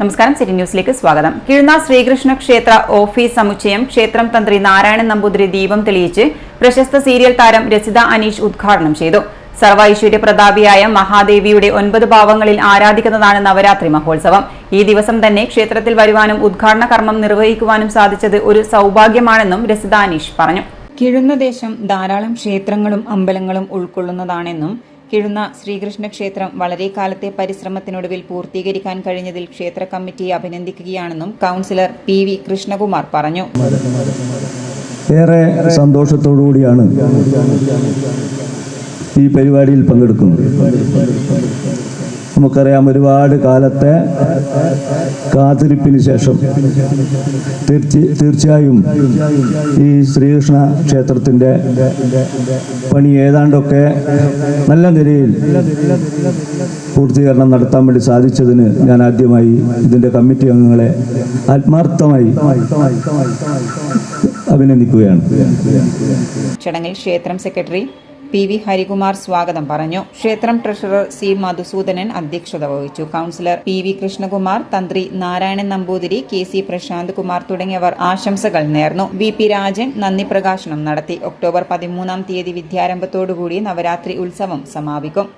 നമസ്കാരം, സിറ്റി ന്യൂസിലേക്ക് സ്വാഗതം. കിഴുന്ന ശ്രീകൃഷ്ണ ക്ഷേത്ര ഓഫീസ് സമുച്ചയം ക്ഷേത്രം തന്ത്രി നാരായണൻ നമ്പൂതിരി ദീപം തെളിയിച്ച് പ്രശസ്ത സീരിയൽ താരം രസിത അനീഷ് ഉദ്ഘാടനം ചെയ്തു. സർവ ഐശ്വര്യ പ്രതാപിയായ മഹാദേവിയുടെ 9 ഭാവങ്ങളിൽ ആരാധിക്കുന്നതാണ് നവരാത്രി മഹോത്സവം. ഈ ദിവസം തന്നെ ക്ഷേത്രത്തിൽ വരുവാനും ഉദ്ഘാടന കർമ്മം നിർവഹിക്കുവാനും സാധിച്ചത് ഒരു സൗഭാഗ്യമാണെന്നും രസിത അനീഷ് പറഞ്ഞു. കിഴുന്ന ദേശം ധാരാളം ക്ഷേത്രങ്ങളും അമ്പലങ്ങളും ഉൾക്കൊള്ളുന്നതാണെന്നും കിഴുന്ന ശ്രീകൃഷ്ണ ക്ഷേത്രം വളരെ കാലത്തെ പരിശ്രമത്തിനൊടുവിൽ പൂർത്തീകരിക്കാൻ കഴിഞ്ഞതിൽ ക്ഷേത്ര കമ്മിറ്റിയെ അഭിനന്ദിക്കുകയാണെന്നും കൗൺസിലർ PV കൃഷ്ണകുമാർ പറഞ്ഞു. ഏറെ സന്തോഷത്തോടുകൂടിയാണ് ഈ പരിപാടിയിൽ പങ്കെടുക്കുന്നത്. നമുക്കറിയാം, ഒരുപാട് കാലത്തെ കാത്തിരിപ്പിന് ശേഷം തീർച്ചയായും ഈ ശ്രീകൃഷ്ണ ക്ഷേത്രത്തിൻ്റെ പണി ഏതാണ്ടൊക്കെ നല്ല നിലയിൽ പൂർത്തീകരണം നടത്താൻ വേണ്ടി സാധിച്ചതിന് ഞാൻ ആദ്യമായി ഇതിൻ്റെ കമ്മിറ്റി അംഗങ്ങളെ ആത്മാർത്ഥമായി അഭിനന്ദിക്കുകയാണ്. ചടങ്ങിൽ ക്ഷേത്രം സെക്രട്ടറി PV ഹരികുമാർ സ്വാഗതം പറഞ്ഞു. ക്ഷേത്രം ട്രഷറർ C മധുസൂദനൻ അധ്യക്ഷത വഹിച്ചു. കൗൺസിലർ PV കൃഷ്ണകുമാർ, തന്ത്രി നാരായണൻ നമ്പൂതിരി, KC പ്രശാന്ത് കുമാർ തുടങ്ങിയവർ ആശംസകൾ നേർന്നു. VP രാജൻ നന്ദി പ്രകാശനം നടത്തി. ഒക്ടോബർ 13 വിദ്യാരംഭത്തോടുകൂടി നവരാത്രി ഉത്സവം സമാപിക്കും.